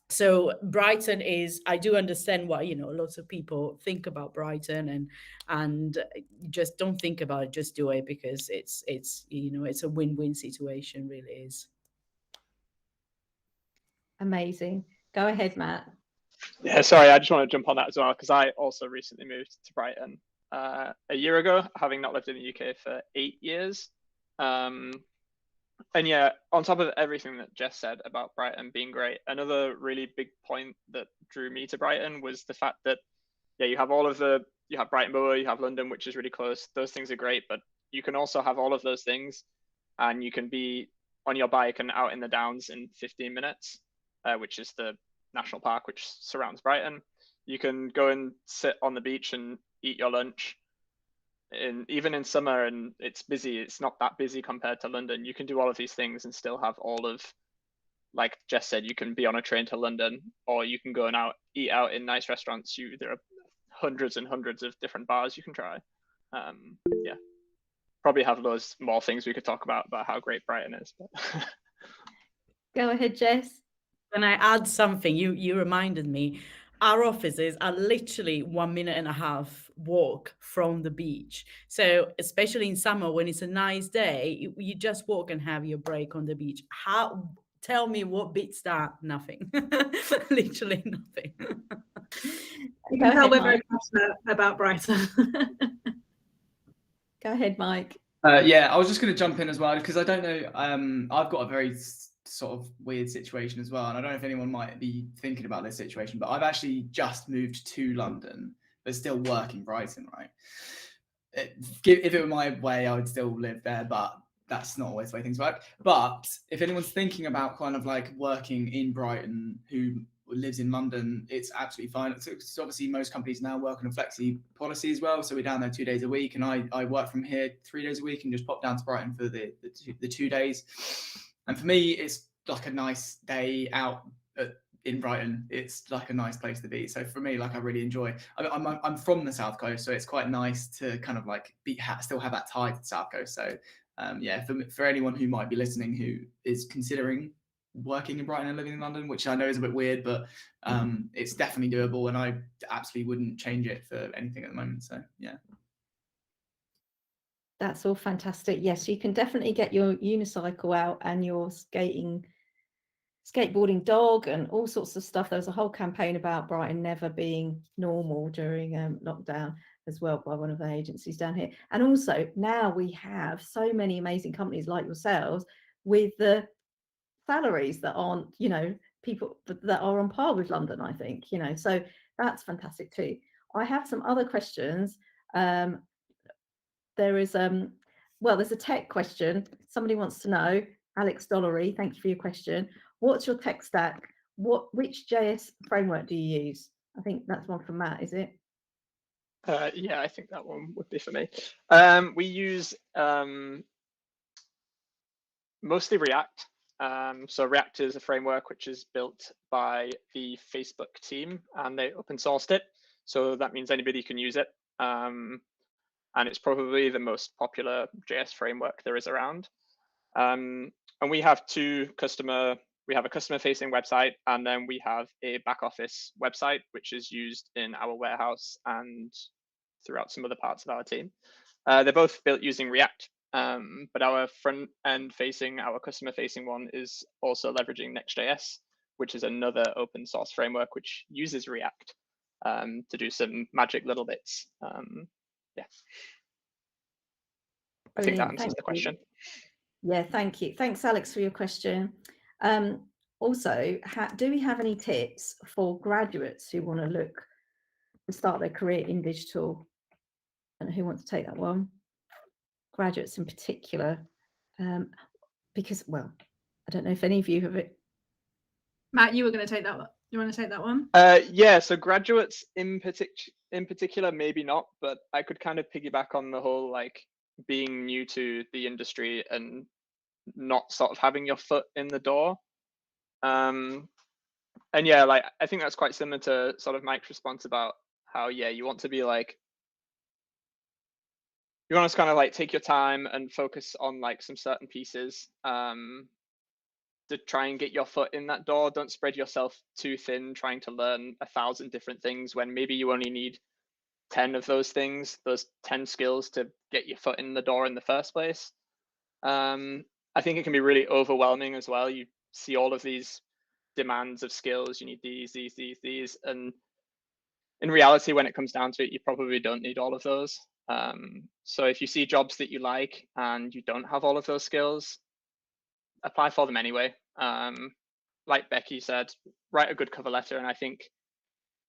So Brighton is, I do understand why, you know, lots of people think about Brighton, and just don't think about it, just do it, because it's you know, it's a win-win situation, really is. Amazing. Go ahead, Matt. Yeah, sorry, I just want to jump on that as well, because I also recently moved to Brighton a year ago, having not lived in the UK for 8 years. And yeah, on top of everything that Jess said about Brighton being great, another really big point that drew me to Brighton was the fact that, yeah, you have Brighton Borough, you have London, which is really close. Those things are great, but you can also have all of those things, and you can be on your bike and out in the Downs in 15 minutes, which is the national park which surrounds Brighton. You can go and sit on the beach and eat your lunch. Even in summer, and it's busy, it's not that busy compared to London. You can do all of these things and still have all of, like Jess said, you can be on a train to London, or you can go and eat out in nice restaurants. There are hundreds and hundreds of different bars you can try. Yeah, probably have loads more things we could talk about how great Brighton is. But Go ahead, Jess. Can I add something? You reminded me. Our offices are literally 1.5 minute walk from the beach. So especially in summer, when it's a nice day, you just walk and have your break on the beach. Tell me what beats that? Nothing. Literally nothing. You can tell we're very passionate about Brighton. Go ahead, Mike. Yeah, I was just going to jump in as well, because I don't know. I've got a very sort of weird situation as well, and I don't know if anyone might be thinking about this situation, but I've actually just moved to London, but still work in Brighton, right? If it were my way, I would still live there, but that's not always the way things work. But if anyone's thinking about kind of like working in Brighton who lives in London, it's absolutely fine. So obviously most companies now work on a flexi policy as well, so we're down there 2 days a week, and I work from here 3 days a week and just pop down to Brighton for the 2 days. And for me, it's like a nice day out in Brighton, it's like a nice place to be. So for me, like I really enjoy. I'm from the South Coast, so it's quite nice to kind of like still have that tie to the South Coast. So yeah, for anyone who might be listening who is considering working in Brighton and living in London, which I know is a bit weird, but it's definitely doable, and I absolutely wouldn't change it for anything at the moment. So yeah. That's all fantastic. Yes, you can definitely get your unicycle out and your skateboarding dog and all sorts of stuff. There was a whole campaign about Brighton never being normal during lockdown as well by one of the agencies down here. And also now we have so many amazing companies like yourselves with the salaries that aren't, you know, people that are on par with London, I think, you know, so that's fantastic too. I have some other questions. There is well, there's a tech question. Somebody wants to know, Alex Dollery, thank you for your question. What's your tech stack? Which JS framework do you use? I think that's one from Matt, is it? Yeah, I think that one would be for me. We use mostly React. So React is a framework which is built by the Facebook team, and they open sourced it. So that means anybody can use it. And it's probably the most popular JS framework there is around. And we have we have a customer-facing website, and then we have a back office website, which is used in our warehouse and throughout some other parts of our team. They're both built using React, but our front-end facing, our customer-facing one is also leveraging Next.js, which is another open source framework which uses React to do some magic little bits. Yeah. I think that answers the question. Yeah, thank you. Thanks, Alex, for your question. Also, do we have any tips for graduates who want to look to start their career in digital? And who wants to take that one? Graduates in particular, because, well, I don't know if any of you have it. Matt, you were going to take that one. You want to take that one? Yeah, so graduates in particular, maybe not, but I could kind of piggyback on the whole, like, being new to the industry and not sort of having your foot in the door. And yeah, like, I think that's quite similar to sort of Mike's response about how, yeah, you want to be like, you want to kind of like take your time and focus on like some certain pieces to try and get your foot in that door. Don't spread yourself too thin trying to learn 1,000 different things when maybe you only need 10 of those things, those 10 skills to get your foot in the door in the first place. I think it can be really overwhelming as well. You see all of these demands of skills. You need these, and in reality, when it comes down to it, you probably don't need all of those. So if you see jobs that you like and you don't have all of those skills, apply for them anyway. Like Becci said, write a good cover letter. And I think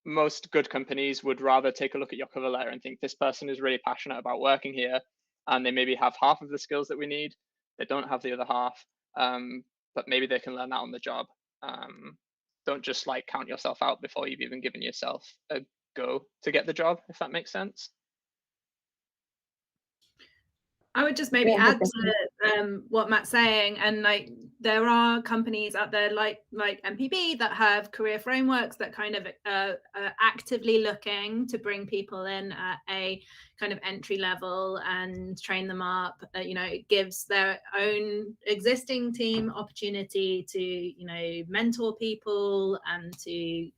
most good companies would rather take a look at your cover letter and think this person is really passionate about working here, and they maybe have half of the skills that we need. They don't have the other half, but maybe they can learn that on the job. Don't just like count yourself out before you've even given yourself a go to get the job, if that makes sense. I would just maybe add to what Matt's saying, and like there are companies out there like MPB that have career frameworks that kind of are actively looking to bring people in at a kind of entry level and train them up. You know, it gives their own existing team opportunity to, you know, mentor people and to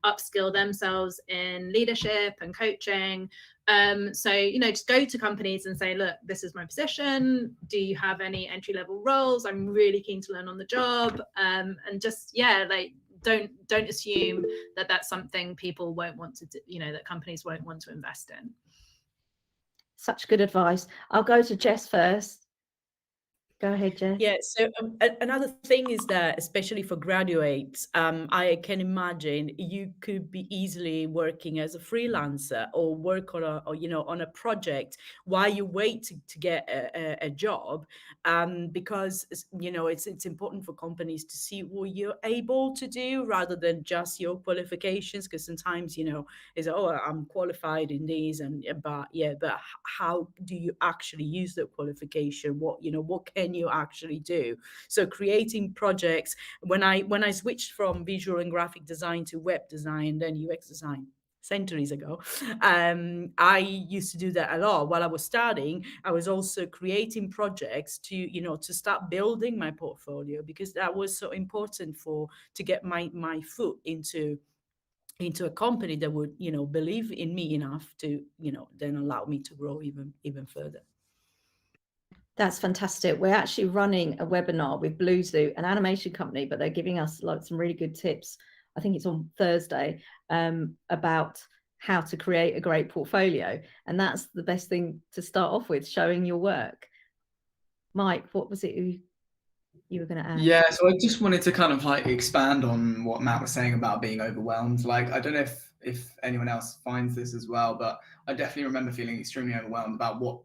upskill themselves in leadership and coaching. So, you know, just go to companies and say, look, this is my position. Do you have any entry level roles? I'm really keen to learn on the job. And just, yeah, like don't assume that that's something people won't want to do, you know, that companies won't want to invest in. Such good advice. I'll go to Gess first. Go ahead, Gess. Yeah, so another thing is that, especially for graduates, I can imagine you could be easily working as a freelancer or work on a project while you wait to get a job, because you know it's important for companies to see what you're able to do rather than just your qualifications, because sometimes, you know, it's I'm qualified in these, but how do you actually use the qualification? What can you actually do. So creating projects, when I switched from visual and graphic design to web design, then UX design centuries ago, I used to do that a lot. While I was studying, I was also creating projects to start building my portfolio, because that was so important to get my foot into a company that would believe in me enough to then allow me to grow even further. That's fantastic. We're actually running a webinar with Blue Zoo, an animation company, but they're giving us like some really good tips. I think it's on Thursday, about how to create a great portfolio. And that's the best thing to start off with, showing your work. Mike, what was it you were going to add? Yeah, so I just wanted to kind of like expand on what Matt was saying about being overwhelmed. Like, I don't know if anyone else finds this as well, but I definitely remember feeling extremely overwhelmed about what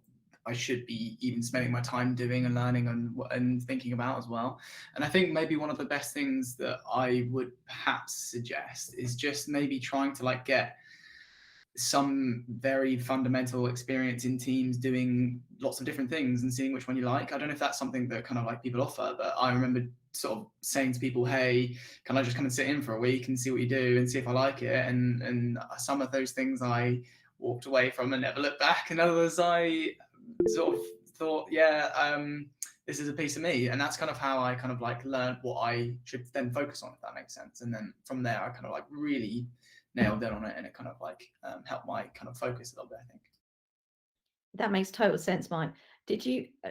I should be even spending my time doing and learning and thinking about as well. And I think maybe one of the best things that I would perhaps suggest is just maybe trying to like get some very fundamental experience in teams doing lots of different things and seeing which one you like. I don't know if that's something that kind of like people offer, but I remember sort of saying to people, hey, can I just come and sit in for a week and see what you do and see if I like it? And some of those things I walked away from and never looked back, and others I sort of thought, yeah, this is a piece of me. And that's kind of how I kind of like learned what I should then focus on, if that makes sense. And then from there, I kind of like really nailed in on it, and it kind of like helped my kind of focus a little bit, I think. That makes total sense, Mike.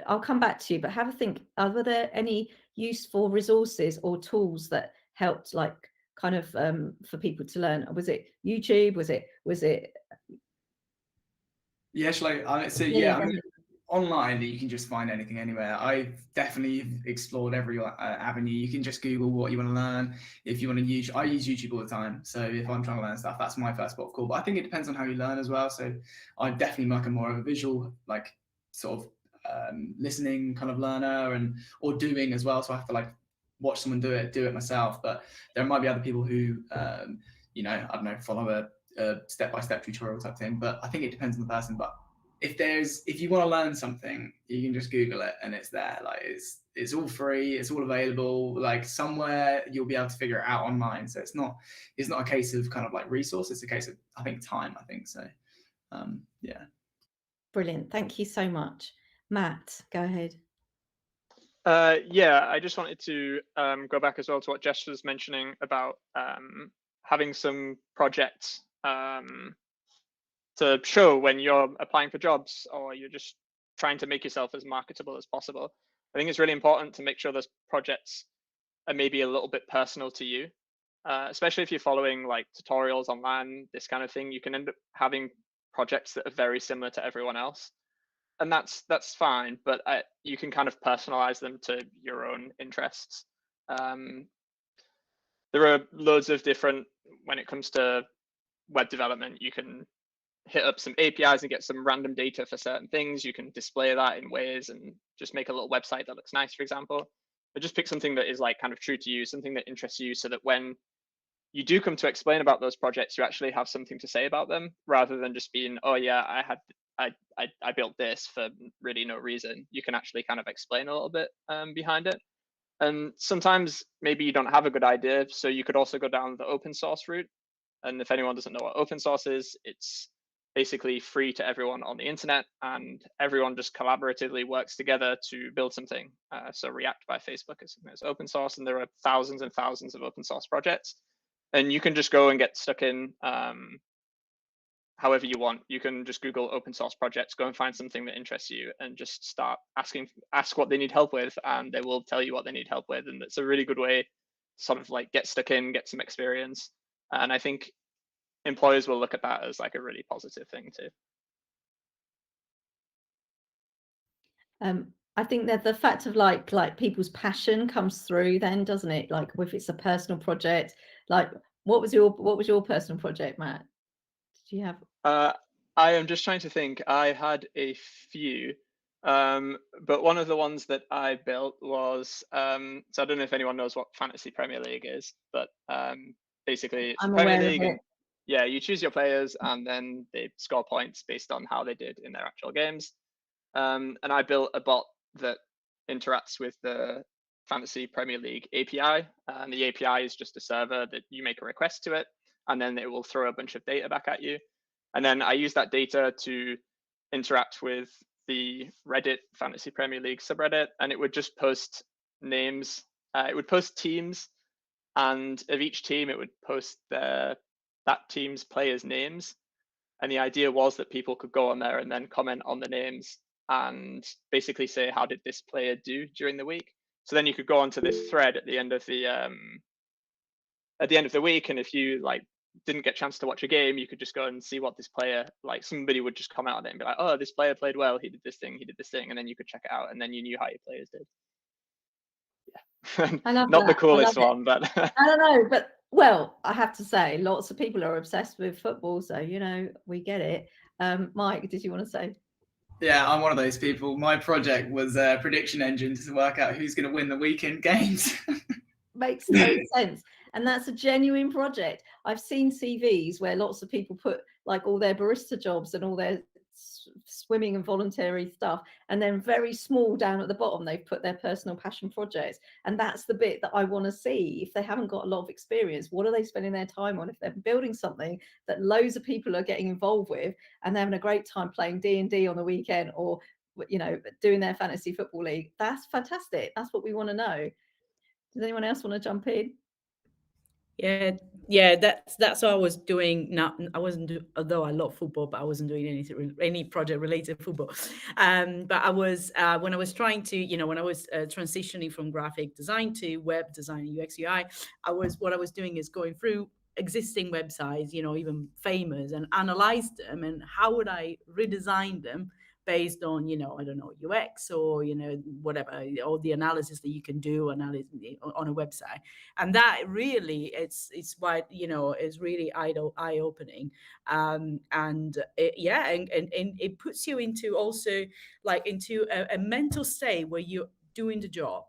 I'll come back to you, but have a think. Were there any useful resources or tools that helped like kind of for people to learn? Was it YouTube? Was it? Yeah, I mean, online you can just find anything anywhere. I've definitely explored every avenue. You can just Google what you want to learn. If you want to I use YouTube all the time. So if I'm trying to learn stuff, that's my first port of call. But I think it depends on how you learn as well. So I'm definitely like a more of a visual, like sort of listening kind of learner or doing as well. So I have to like watch someone do it myself. But there might be other people who, I don't know, follow a step-by-step tutorial type thing. But I think it depends on the person. But if you want to learn something, you can just Google it and it's there. Like it's all free, it's all available. Like somewhere you'll be able to figure it out online. So it's not a case of kind of like resource, it's a case of I think time, I think. So yeah. Brilliant. Thank you so much. Matt, go ahead. Yeah, I just wanted to go back as well to what Gess was mentioning about having some projects to show when you're applying for jobs or you're just trying to make yourself as marketable as possible. I think it's really important to make sure those projects are maybe a little bit personal to you, especially if you're following like tutorials online, this kind of thing. You can end up having projects that are very similar to everyone else, and that's fine, but you can kind of personalize them to your own interests. There are loads of different, when it comes to web development, you can hit up some APIs and get some random data for certain things. You can display that in ways and just make a little website that looks nice, for example. But just pick something that is like kind of true to you, something that interests you, so that when you do come to explain about those projects, you actually have something to say about them, rather than just being, oh yeah, I built this for really no reason. You can actually kind of explain a little bit behind it. And sometimes maybe you don't have a good idea, so you could also go down the open source route. And if anyone doesn't know what open source is, it's basically free to everyone on the internet, and everyone just collaboratively works together to build something. So React by Facebook is something that's open source, and there are thousands and thousands of open source projects. And you can just go and get stuck in however you want. You can just Google open source projects, go and find something that interests you, and just start ask what they need help with, and they will tell you what they need help with. And it's a really good way to sort of like get stuck in, get some experience. And I think employers will look at that as like a really positive thing too. I think that the fact of like people's passion comes through then, doesn't it? Like if it's a personal project, like what was your personal project, Matt? Did you have? I am just trying to think. I had a few, but one of the ones that I built was so I don't know if anyone knows what Fantasy Premier League is, but basically it's Premier League. And, yeah, you choose your players and then they score points based on how they did in their actual games. And I built a bot that interacts with the Fantasy Premier League API, and the API is just a server that you make a request to it, and then it will throw a bunch of data back at you. And then I use that data to interact with the Reddit Fantasy Premier League subreddit, and it would just post names. It would post teams, and of each team, it would post that team's players' names. And the idea was that people could go on there and then comment on the names and basically say, how did this player do during the week? So then you could go onto this thread at the end of the week, and if you like didn't get a chance to watch a game, you could just go and see what this player, like somebody would just comment on it and be like, oh, this player played well, he did this thing, and then you could check it out, and then you knew how your players did. Yeah. I love Not that. the coolest one, but I don't know, but well, I have to say, lots of people are obsessed with football, so we get it. Mike, did you want to say? Yeah, I'm one of those people. My project was a prediction engine to work out who's going to win the weekend games. Makes no sense. And that's a genuine project. I've seen CVs where lots of people put like all their barista jobs and all their swimming and voluntary stuff, and then very small down at the bottom they've put their personal passion projects. And that's the bit that I want to see. If they haven't got a lot of experience, what are they spending their time on? If they're building something that loads of people are getting involved with and they're having a great time playing D&D on the weekend, or doing their fantasy football league, that's fantastic. That's what we want to know. Does anyone else want to jump in? Yeah, that's what I was doing. Now I wasn't, although I love football, but I wasn't doing any project related to football. But I was when I was trying to, when I was transitioning from graphic design to web design and UX UI, what I was doing is going through existing websites, even famous, and analyze them, and how would I redesign them based on, I don't know, UX or, whatever, all the analysis that you can do on a website. And that really, it's why, is really eye-opening. And it puts you into also like into a mental state where you're doing the job.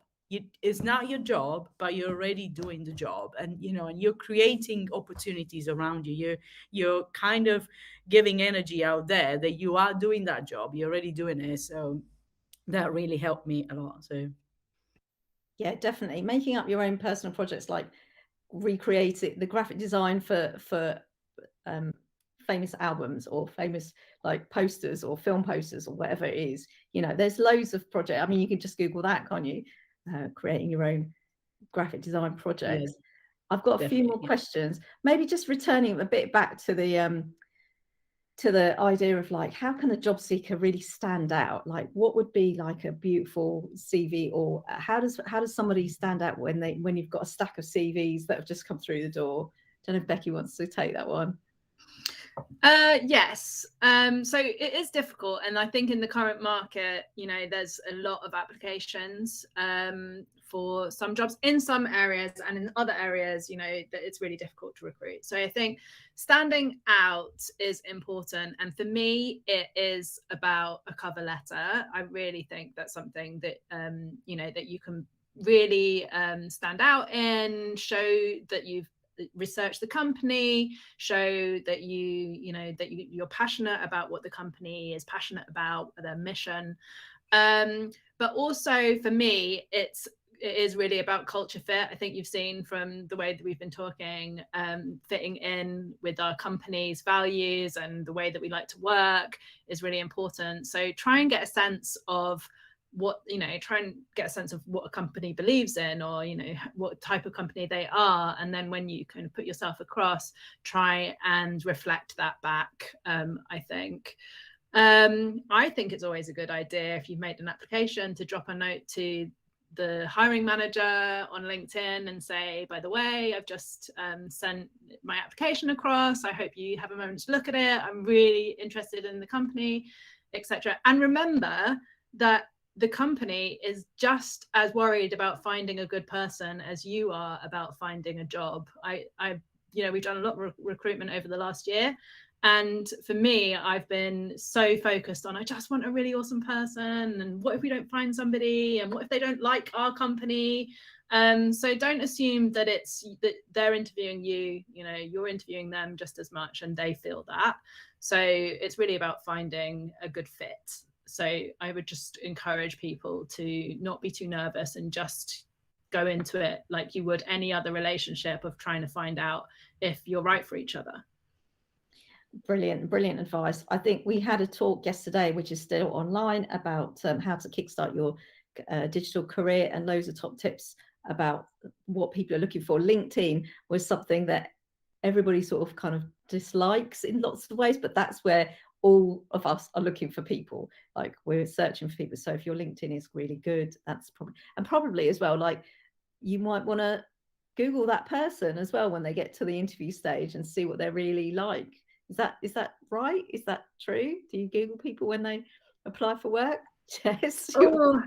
It's not your job, but you're already doing the job, and and you're creating opportunities around you. You're kind of giving energy out there that you are doing that job. You're already doing it, so that really helped me a lot. So yeah, definitely making up your own personal projects, like recreating the graphic design for famous albums or famous like posters or film posters or whatever it is. There's loads of projects. I mean, you can just Google that, can't you? Creating your own graphic design projects. Yeah, I've got a few more questions. Maybe just returning a bit back to the idea of like, how can a job seeker really stand out? Like, what would be like a beautiful CV, or how does somebody stand out when you've got a stack of CVs that have just come through the door? Don't know if Becci wants to take that one. Yes. So it is difficult, and I think in the current market, there's a lot of applications for some jobs in some areas, and in other areas, that it's really difficult to recruit. So I think standing out is important, and for me, it is about a cover letter. I really think that's something that that you can really stand out in, show that you've research the company, show that you're passionate about what the company is passionate about, their mission. But also for me, it is really about culture fit. I think you've seen from the way that we've been talking, fitting in with our company's values and the way that we like to work is really important. So try and get a sense of what try and get a sense of what a company believes in, or what type of company they are, and then when you kind of put yourself across, try and reflect that back. I think it's always a good idea, if you've made an application, to drop a note to the hiring manager on LinkedIn and say, by the way, I've just sent my application across, I hope you have a moment to look at it, I'm really interested in the company, etc. And remember that the company is just as worried about finding a good person as you are about finding a job. We've done a lot of recruitment over the last year, and for me, I've been so focused on, I just want a really awesome person, and what if we don't find somebody, and what if they don't like our company? So don't assume that that they're interviewing you, you're interviewing them just as much, and they feel that. So it's really about finding a good fit. So I would just encourage people to not be too nervous and just go into it like you would any other relationship of trying to find out if you're right for each other. Brilliant advice. I think we had a talk yesterday, which is still online, about how to kickstart your digital career, and loads of top tips about what people are looking for. LinkedIn was something that everybody sort of kind of dislikes in lots of ways, but that's where all of us are looking for people. Like, we're searching for people. So if your LinkedIn is really good, that's probably as well, like, you might want to Google that person as well when they get to the interview stage and see what they're really like. Is that right? Is that true? Do you Google people when they apply for work? Jess? Oh,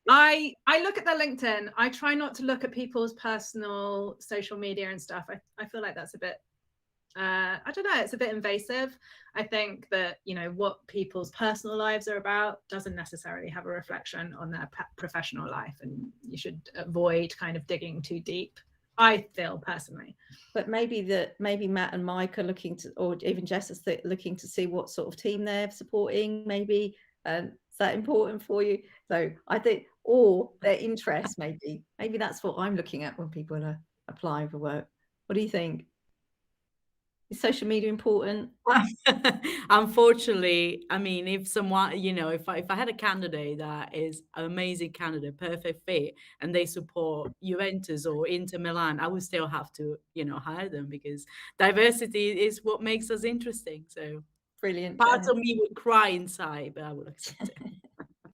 I look at their LinkedIn. I try not to look at people's personal social media and stuff. I feel like that's a bit, I don't know, it's a bit invasive. I think that, you know, what people's personal lives are about doesn't necessarily have a reflection on their professional life, and you should avoid kind of digging too deep, I feel personally. But maybe Matt and Mike are looking to, or even Jess is looking to see what sort of team they're supporting. Maybe is that important for you? So I think, or their interests. Maybe that's what I'm looking at when people are applying for work. What do you think? Is social media important? Unfortunately, I mean, if someone, you know, if I had a candidate that is an amazing candidate, perfect fit, and they support Juventus or Inter Milan, I would still have to, you know, hire them, because diversity is what makes us interesting. So Brilliant. part of me would cry inside, but I would accept it.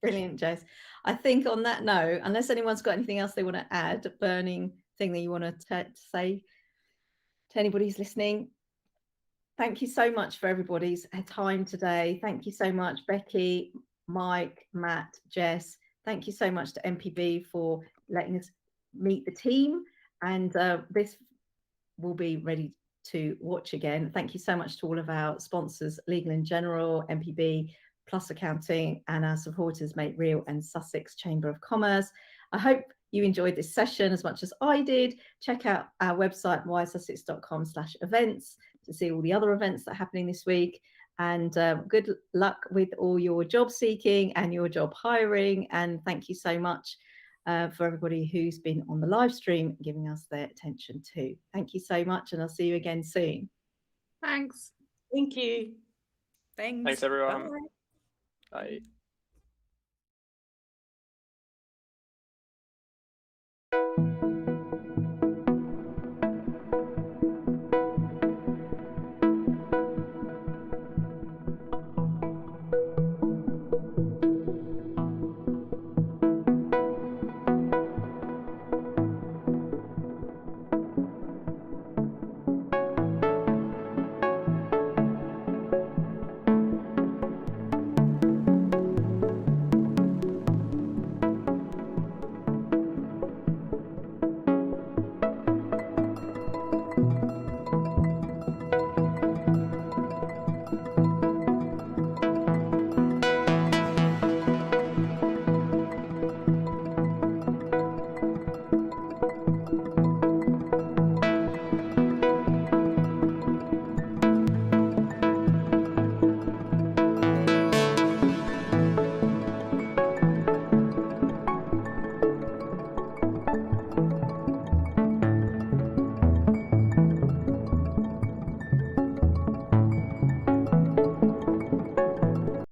Brilliant, Jess. I think on that note, unless anyone's got anything else they want to add, a burning thing that you want to say to anybody who's listening, thank you so much for everybody's time today. Thank you so much, Becci, Mike, Matt, Jess. Thank you so much to MPB for letting us meet the team. And this will be ready to watch again. Thank you so much to all of our sponsors, Legal & General, MPB, Plus Accounting, and our supporters, Make Real and Sussex Chamber of Commerce. I hope you enjoyed this session as much as I did. Check out our website, wisesussex.com/events, to see all the other events that are happening this week. And good luck with all your job seeking and your job hiring. And thank you so much for everybody who's been on the live stream, giving us their attention too. Thank you so much, and I'll see you again soon. Thanks. Thank you. Thanks, everyone. Bye. Bye.